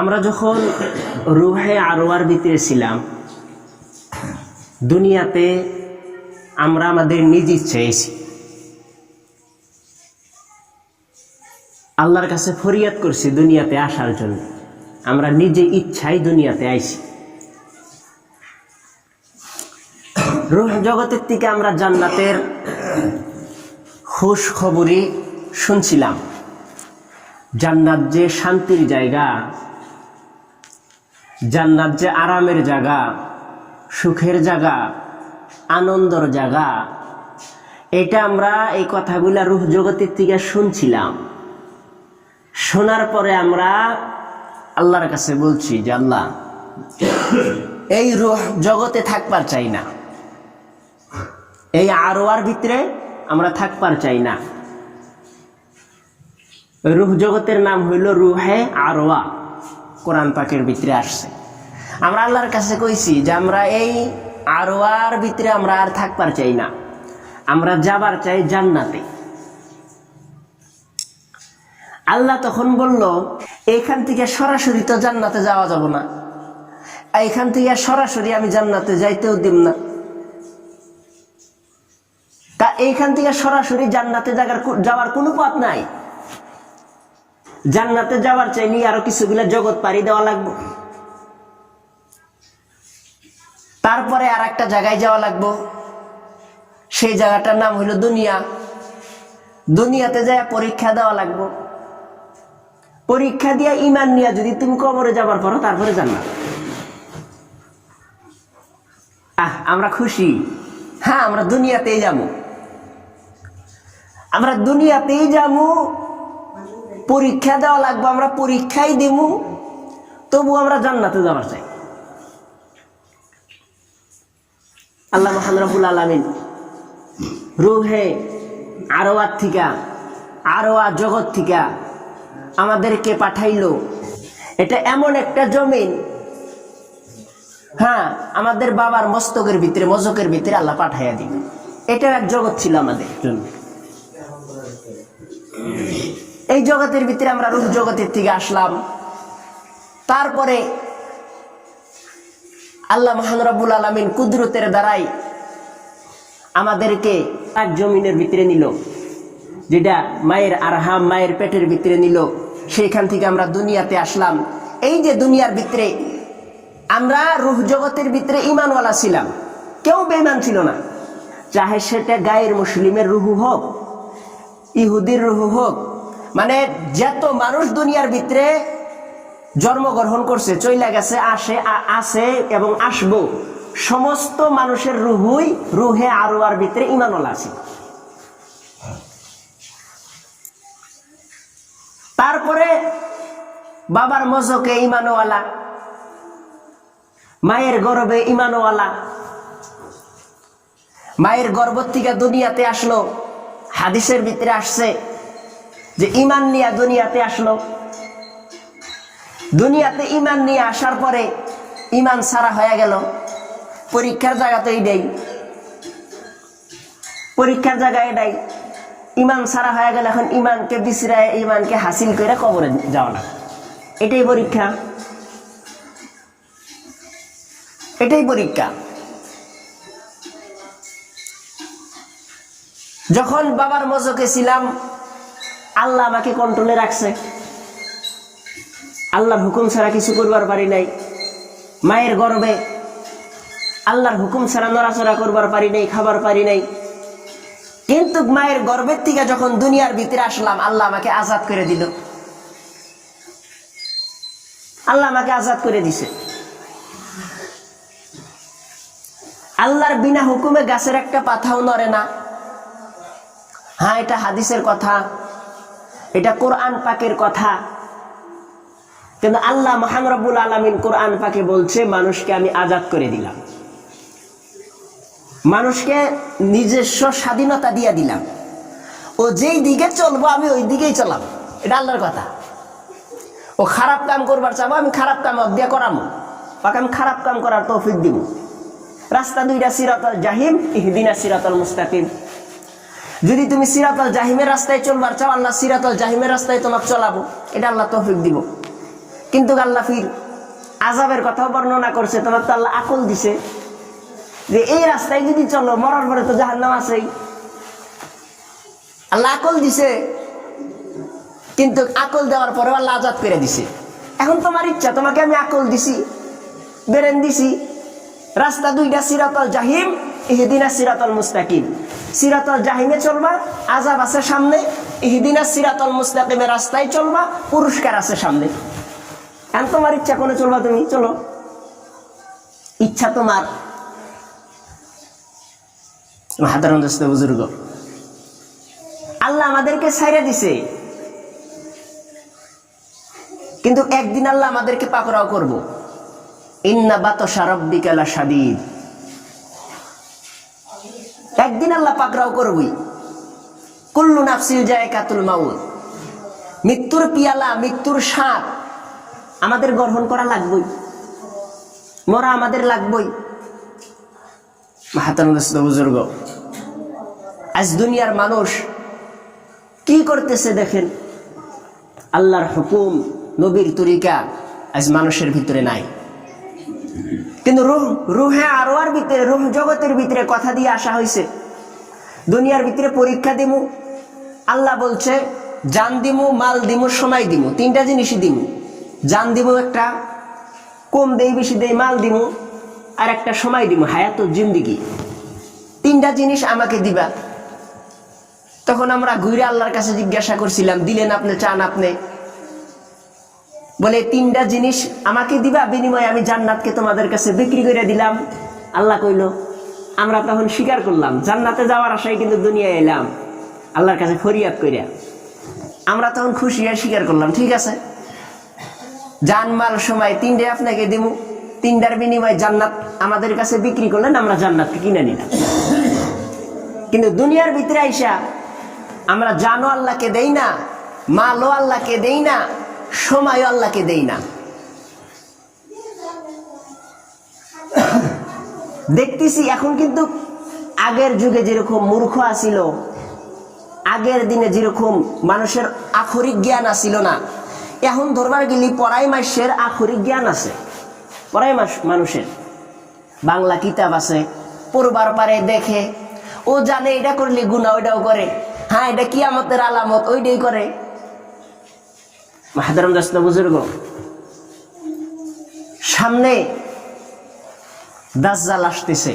আমরা যখন রুহে আরওয়ার ভিতরে ছিলাম, দুনিয়াতে আমরা আমাদের নিজ ইচ্ছায় এসেছি। আল্লাহর কাছে ফরিয়াদ করছি দুনিয়াতে আসার জন্য। আমরা নিজে ইচ্ছায় দুনিয়াতে আইছি। রূহ জগতের থেকে আমরা জান্নাতের খুশ খবরই শুনছিলাম। জান্নাত যে শান্তির জায়গা, জান্নাত যে আরামের জায়গা, সুখের জায়গা, আনন্দর জায়গা, এটা আমরা এই কথাগুলা রূহ জগতের থেকে শুনছিলাম। শোনার পরে আমরা আল্লাহর কাছে বলছি যে আল্লাহ, এই রূহ জগতে থাকবার চাই না, এই আরওয়ার ভিতরে আমরা থাকবার চাই না। রূহ জগতের নাম হইল রুহে আরওয়া, কোরআন পাকের ভিতরে আসছে। আমরা আল্লাহর কাছে কইছি যে আমরা এই আরওয়ার ভিতরে আমরা আর থাকবার চাই না, আমরা যাবার চাই জান্নাতে। আল্লাহ তখন বলল, এইখান থেকে সরাসরি তো জান্নাতে যাওয়া যাব না, এইখান থেকে সরাসরি আমি জান্নাতে যাইতেও দিব না। তা এইখান থেকে সরাসরি জান্নাতে যাওয়ার কোনো পথ নাই। জান্নাতে যাওয়ার চাইলে আরো কিছুগুলা জগৎ পাড়ি দেওয়া লাগবে, তারপরে আর একটা জায়গায় যাওয়া লাগবে। সেই জায়গাটার নাম হইল দুনিয়া। দুনিয়াতে যায় পরীক্ষা দেওয়া লাগবে। পরীক্ষা দিয়া ইমান নিয়া যদি তুমি কবরে যাবার পরো, তারপরে জান্নাত। আমরা খুশি। হ্যাঁ, আমরা দুনিয়াতেই যাবো, আমরা দুনিয়াতেই যাবো। পরীক্ষা দেওয়া লাগবে, আমরা পরীক্ষাই দেব, তবু আমরা জান্নাতে যাবার চাই। আল্লাহ মহান রব্বুল আলামিন রুহে আরওয়ার থিকা, আরওয়া জগৎ থিকা আমাদেরকে পাঠাইলো। এটা এমন একটা জমিন, হ্যাঁ, আমাদের বাবার মস্তকের ভিতরে, মজকের ভিতরে আল্লাহ পাঠাইয়া দিল। এটা এক জগৎ ছিল আমাদের জন্য। এই জগতের ভিতরে আমরা রূহ জগতের থেকে আসলাম। তারপরে আল্লাহ মহান রব্বুল আলামিন কুদরতের দ্বারাই আমাদেরকে এক জমিনের ভিতরে নিল, যেটা মায়ের আরহাম, মায়ের পেটের ভিতরে নিল। সেইখান থেকে আমরা দুনিয়াতে আসলাম। এই যে দুনিয়ার ভিতরে আমরা রূহ জগতের ভিতরে ঈমানওয়ালা ছিলাম, কেউ বেঈমান ছিল না। চাহে সেটা গায়ের মুসলিমের রুহু হোক, ইহুদির রুহু হোক, মানে যত মানুষ দুনিয়ার ভিতরে জন্মগ্রহণ করছে, চইলা গেছে, আছে এবং আসবো, সমস্ত মানুষের রুহুই রুহে আরওয়ার ভিতরে ঈমানওয়ালা আছে। তারপরে বাবার মজকে ঈমানওয়ালা, মায়ের গর্ভে ঈমানওয়ালা, মায়ের গর্ভ থেকে দুনিয়াতে আসলো। হাদিসের ভিতরে আসছে যে ঈমান নিয়ে দুনিয়াতে আসলো। দুনিয়াতে ঈমান নিয়ে আসার পরে ঈমান সারা হয়ে গেল। পরীক্ষার জায়গা তো এটাই, পরীক্ষার জায়গা এটাই। ঈমান সারা হয়ে গেল, এখন ঈমানকে বিছরায়, ঈমানকে হাসিল করে কবরে যাওয়া না। এটাই পরীক্ষা, এটাই পরীক্ষা। যখন বাবার মজকে ছিলাম, আল্লাহ আমাকে কন্ট্রোলে রাখছে। আল্লাহর হুকুম ছাড়া কিছু করবার পারি নাই। মায়ের গর্ভে আল্লাহর হুকুম ছাড়া নড়াচড়া করবার পারি নাই, খাবার পারি নাই। কিন্তু মায়ের গর্ভের থেকে যখন দুনিয়ার ভিতরে আসলাম, আল্লাহ আমাকে আজাদ করে দিল। আল্লাহ আমাকে আজাদ করে দিছে। আল্লাহর বিনা হুকুমে গাছের একটা পাতাও নড়ে না। হ্যাঁ, এটা হাদিসের কথা, এটা কোরআন পাকের কথা। কিন্তু আল্লাহ মহান রব্বুল আলামিন কোরআন পাকে বলছে, মানুষকে আমি আজাদ করে দিলাম, মানুষকে নিজস্ব স্বাধীনতা দিয়ে দিলাম। ও যেই দিকে চলবো আমি ওই দিকেই চলাম, এটা আল্লাহর কথা। ও খারাপ কাম করবার চাবো, আমি খারাপ কাম দিয়ে করাবো, ওকে আমি খারাপ কাম করার তৌফিক দিব। রাস্তা দুইটা, সিরাতাল জাহিম, ইহদিনা সিরাতাল মুস্তাকিম। যদি তুমি সিরাতাল জাহিমের রাস্তায় চলবার চাও, আল্লাহ সিরাতাল জাহিমের রাস্তায় তোমাকে চলাবো, এটা আল্লাহ তৌফিক দিব। কিন্তু আল্লাহ ফির আযাবের কথা বর্ণনা করছে। তোমার তো আল্লাহ আকল দিছে যে এই রাস্তায় যদি চলো মরার পরে তো জাহান্নাম আছেই। আল্লাহ আকল দিছে, কিন্তু আকল দেওয়ার পরে আল্লাহ আজাদ করে দিছে। এখন তোমার ইচ্ছা, তোমাকে আমি আকল দিছি, বেরেন দিছি, রাস্তা দুইটা, সিরাতুল জাহিম, ইহদিনাস সিরাতুল মুস্তাকিম। সিরাতুল জাহিমে চলবা, আযাব আছে সামনে, ইহদিনাস সিরাতুল মুস্তাকিমের রাস্তায় চলবা, পুরস্কার আছে সামনে। এখন তোমার ইচ্ছা কোনে চলবা, তুমি চলো, ইচ্ছা তোমার। সাধারণ দোস্ত বুজুর্গ, আল্লাহ আমাদেরকে ছাইরা দিছে, কিন্তু একদিন আল্লাহ আমাদেরকে পাকড়াও করব। ইন্না বাতশা রাব্বিকা লাশাদীদ, একদিন আল্লাহ পাকড়াও করবই। কুল্লু নাফসিন যায়কাতুল মাউত, মৃত্যুর পিয়ালা, মৃত্যুর স্বাদ আমাদের গ্রহণ করা লাগবেই, মরা আমাদের লাগবেই। বুজুর্গ, আজ দুনিয়ার মানুষ কি করতেছে দেখেন। আল্লাহর হুকুম, নবীর তরিকা আজ মানুষের ভিতরে নাই। কিন্তু রুহে আরওয়ার ভিতরে, রুহ জগতের ভিতরে কথা দিয়ে আসা হয়েছে, দুনিয়ার ভিতরে পরীক্ষা দিমু। আল্লাহ বলছে জান দিমু, মাল দিমু, সময় দিমু, তিনটা জিনিসই দিমু। জান দিমু একটা, কম দেই বেশি দেই, মাল দিমু, আর একটা সময় দিমু, হায়াতুল জিন্দেগি। তিনটা জিনিস আমাকে দিবা। তখন আমরা ঘুরে আল্লাহর কাছে জিজ্ঞাসা করছিলাম, দিলেন আপনি, চান আপনি? বলে তিনটা জিনিস আমাকে দিবা, বিনিময়ে আমি জান্নাতকে তোমাদের কাছে বিক্রি করে দিলাম। আল্লাহ কইল, আমরা তখন স্বীকার করলাম, জান্নাতে যাওয়ার আশায় কিন্তু দুনিয়ায় এলাম, আল্লাহর কাছে ফরিয়াদ কইরা। আমরা তখন খুশি হয়ে স্বীকার করলাম, ঠিক আছে, জানমাল সময় তিনটে আপনাকে দিমু, তিনটার বিনিময়ে জান্নাত আমাদের কাছে বিক্রি করলেন, আমরা জান্নাতকে কিনে নিলাম। কিন্তু দুনিয়ার ভিতরে আইসা আমরা জানো আল্লাহকে দেই না, মালও আল্লাহকে দেই না, সময়ও আল্লাহকে দেই না। দেখতেছি এখন কিন্তু আগের যুগে যেরকম মূর্খ আছিল, আগের দিনে যেরকম মানুষের আখরিক জ্ঞান আছিল না, এখন ধরবার গেলি পড়াই মাসের আখরিক জ্ঞান আছে। পড়াই মানুষের বাংলা কিতাব আছে, পড়বার পারে, দেখে, ও জানে এটা করলে গুনাহ, ওইটাও করে, হ্যাঁ এটা কিয়ামতের আলামত, ওইটাই করে। সাধারণ দোস্ত বুজুর্গ, সামনে দাজ্জাল আসতেছে।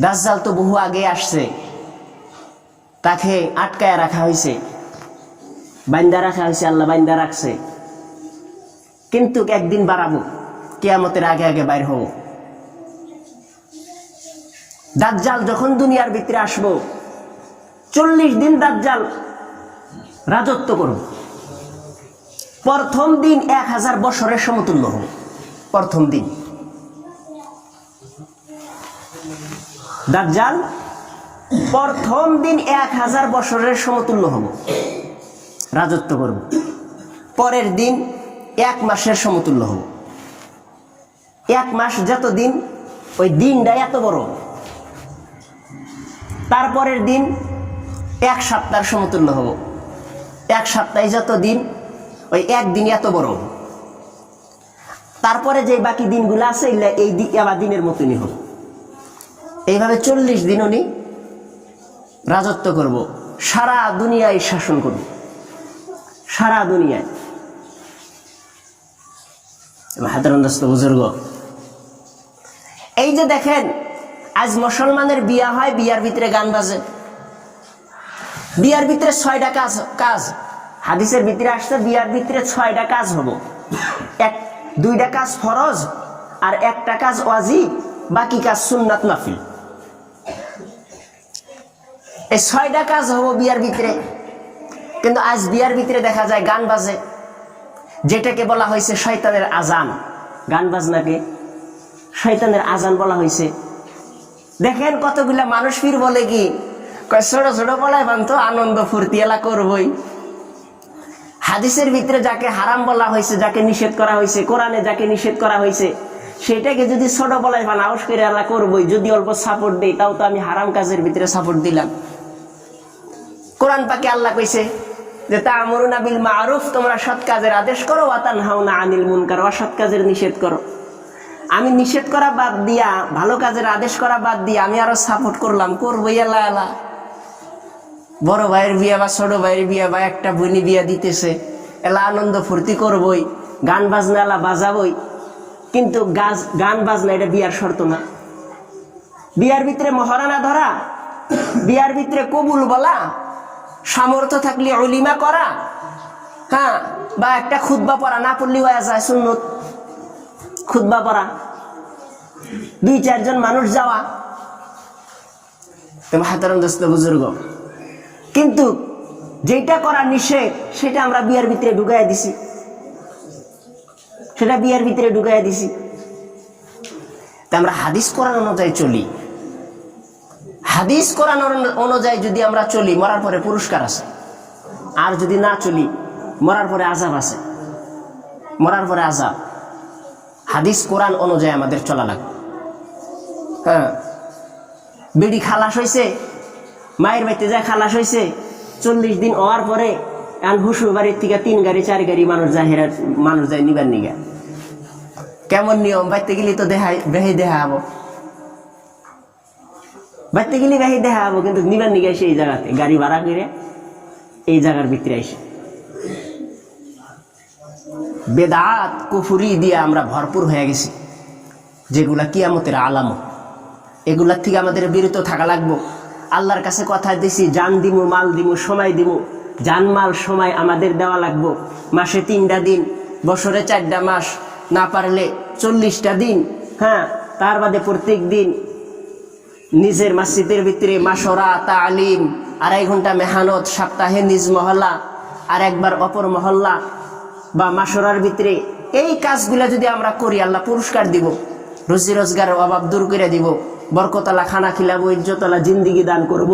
দাজ্জাল তো বহু আগে আসছে, তাকে আটকায় রাখা হয়েছে, বাইন্দা রাখা হয়েছে, আল্লাহ বাইন্দা রাখছে। কিন্তু একদিন বাড়াবো, কিয়ামতের আগে আগে বাইর হব। দাজ্জাল যখন দুনিয়ার ভিতরে আসবো, 40 দিন দাজ্জাল রাজত্ব করব। প্রথম দিন 1000 বছরের সমতুল্য হবে। প্রথম দিন দাজ্জাল প্রথম দিন 1000 বছরের সমতুল্য হব, রাজত্ব করব। পরের দিন 1 মাসের সমতুল্য হব। 1 মাস যত দিন, ওই দিনটা এত বড়। তারপরের দিন 1 সপ্তাহের সমতুল্য হব। 1 সপ্তাহে যত দিন, ওই 1 দিন এত বড়। তারপরে যে বাকি দিনগুলো আছে, এই আবার দিনের মতনই হবে। এইভাবে 40 দিন উনি রাজত্ব করব, সারা দুনিয়ায় শাসন করব, সারা দুনিয়ায়। সাধারণ দোস্ত বুজুর্গ, এই যে দেখেন আজ মুসলমানের বিয়া হয়, বিয়ার ভিতরে গান বাজে। বিয়ার ভিতরে 6টা কাজ হাদিসের ভিতরে আসছে, বিয়ার ভিতরে 6টা কাজ হবো। 2টা কাজ ফরজ, আর 1টা কাজ ওয়াজিব, বাকি কাজ সুন্নাত মাফিল। এই 6টা কাজ হবো বিয়ার ভিতরে। কিন্তু আজ বিয়ার ভিতরে দেখা যায় গান বাজে, যেটাকে বলা হয়েছে শয়তানের আজান। গান বাজনাকে শয়তানের আজান বলা হয়েছে। দেখেন কতগুলা মানুষ ফির বলে কি, ছোট ছোট বলাই তো আনন্দ ফুর্তি এলা করবই। হাদিসের ভিতরে যাকে হারাম বলা হয়েছে, যাকে নিষেধ করা হয়েছে, কোরআনে যাকে নিষেধ করা হয়েছে, সেটাকে যদি ছোট বলাই আউস করে এলা করবই, যদি অল্প সাপোর্ট দেই, তাও তো আমি হারাম কাজের ভিতরে সাপোর্ট দিলাম। কোরআন পাকে আল্লাহ কইছে যে তা'মুরুনা বিল মা'রুফ, তোমরা সৎ কাজের আদেশ করো, ওয়া তানহাউনা আনিল মুনকার, অসৎ কাজের নিষেধ করো। আমি নিষেধ করা বাদ দিয়া, ভালো কাজের আদেশ করা বাদ দিয়া আমি আরো সাপোর্ট করলাম, করবোই আল্লাহ আল্লাহ। বড় ভাইয়ের বিয়া বা ছোট ভাইয়ের বিয়া বা একটা বোনি বিয়া দিতেছে, এলা আনন্দ ফুর্তি করবই, গান বাজনা এলা বাজাবই। কিন্তু গান বাজনা এটা বিয়ার শর্ত না। বিয়ার ভিতরে মহারানা ধরা, বিয়ার ভিতরে কবুল বলা, সামর্থ্য থাকলে উলিমা করা, হ্যাঁ, বা একটা খুতবা পড়া, না পড়লে হয়ে যায় সুন্নত, খুতবা পড়া, 2-4 জন মানুষ যাওয়া, তো মাহতারাম দোস্ত বুজুর্গ। কিন্তু যেটা করা নিষেধ সেটা আমরা বিয়ার ভিতরে ঢুকাইয়া দিছি, সেটা বিয়ার ভিতরে ঢুকাইয়া দিছি। তা আমরা হাদিস কোরআন অনুযায়ী চলি। হাদিস কোরআন অনুযায়ী যদি আমরা চলি, মরার পরে পুরস্কার আছে। আর যদি না চলি, মরার পরে আযাব আছে, মরার পরে আযাব। হাদিস কোরআন অনুযায়ী আমাদের চলা লাগবে। হ্যাঁ, বেডি খালাস হয়েছে, মায়ের বাড়িতে যায় খালাস হয়েছে, 40 দিন হওয়ার পরে হুসুর বাড়ির থেকে 3 গাড়ি 4 গাড়ি মানুষ যায় নিবার নিগা। কেমন নিয়ম? বাইতে গেলি তো বেহি দেখা হবো, বাইতে গেলি বেহি দেখা হবো, কিন্তু নিবার নিগা এসে এই জায়গাতে গাড়ি ভাড়া করে এই জায়গার ভিতরে এসে বেদাত কুফরি দিয়ে আমরা ভরপুর হয়ে গেছি, যেগুলা কিয়ামতের আলামত। এগুলার থেকে আমাদের বিরত থাকা লাগবো। আল্লাহর কাছে কথা দিছি, জান দিমু, মাল দিমু, সময় দিমু। জান মাল সময় আমাদের দেওয়া লাগবো। মাসে 3টা দিন, বছরে 4টা মাস, না পারলে 40টা দিন। হ্যাঁ, তার বাদে প্রত্যেক দিন নিজের মসজিদের ভিতরে মাশরা, তালিম, 2.5 ঘন্টা মেহনত, সপ্তাহে নিজ মহল্লা আর একবার অপর মহল্লা বা মাশরার ভিতরে। এই কাজগুলা যদি আমরা করি, আল্লাহ পুরস্কার দিব, রুজি রোজগারের অভাব দূর করে দিব, বরকতলা খানা খিলাবো, ইজ্জতলা জিন্দিগি দান করব,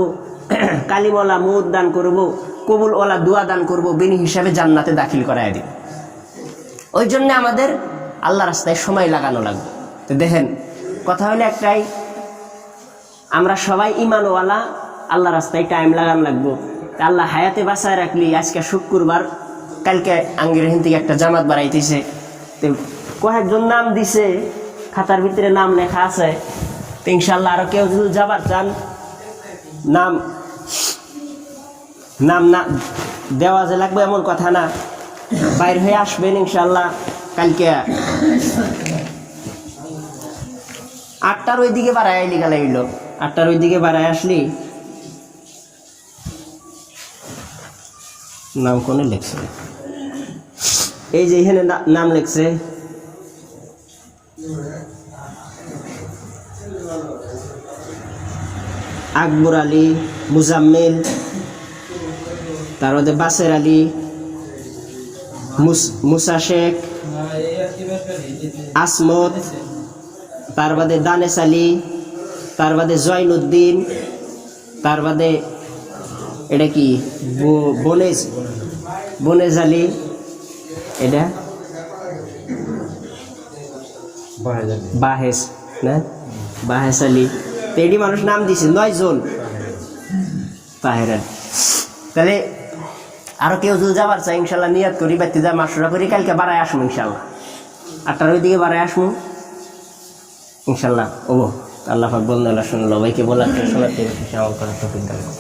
কালিমওয়ালা মৌত দান করব, কবুলওয়ালা দোয়া দান করব, বিনি হিসাবে জান্নাতে দাখিল করায় দিব। ওই জন্য আমাদের আল্লাহ রাস্তায় সময় লাগানো লাগবে। তো দেখেন, কথা হলো একটাই, আমরা সবাই ইমানওয়ালা, আল্লাহ রাস্তায় টাইম লাগানো লাগবো। আল্লাহ হায়াতে বাঁচায় রাখলি, আজকে শুক্রবার, কালকে আঙ্গির থেকে একটা জামাত বাড়াইতেছে, তো কয়েকজন নাম দিছে, খাতার ভিতরে নাম লেখা আছে। তো ইনশাল্লাহ আরো কেউ যদি যাবার চান, নাম না দেওয়া যে লাগবে এমন কথা না, বাইর হয়ে আসবেন ইনশাল্লাহ। কালকে 8টার ওই দিকে বাড়ায় আইলি, গালা হইল 8টার ওই দিকে বাড়ায় আসলি। নাম কোনে লেখছে? এই যে এখানে নাম লেখছে, আকবর আলী, মুজাম্মিল, তার মধ্যে বাসের আলী, মুসা শেখ, আসমত, তার বাদে দানেশ আলী, তার বাদে জয়নুদ্দিন, তার বাদে এটা কি বনেজ আলী, এটা বাহেস না, বাহেস আলী। তো এটি মানুষ নাম দিছে 9 জন তাহেরান। তাহলে আরো কেউ যদি যাবার চাই, ইনশাল্লাহ নিয়াত করি, বাড়তে যা মাসরা করি, কালকে বাড়ায় আসবো ইনশাল্লাহ। 8টার ওই দিকে বাড়ায় আসবো ইনশাল্লাহ। ও আল্লাহ পাক বললেন, আল্লাহ শুনলো, ভাইকে বলার শোনাতে আমল করার তৌফিক দান করুন।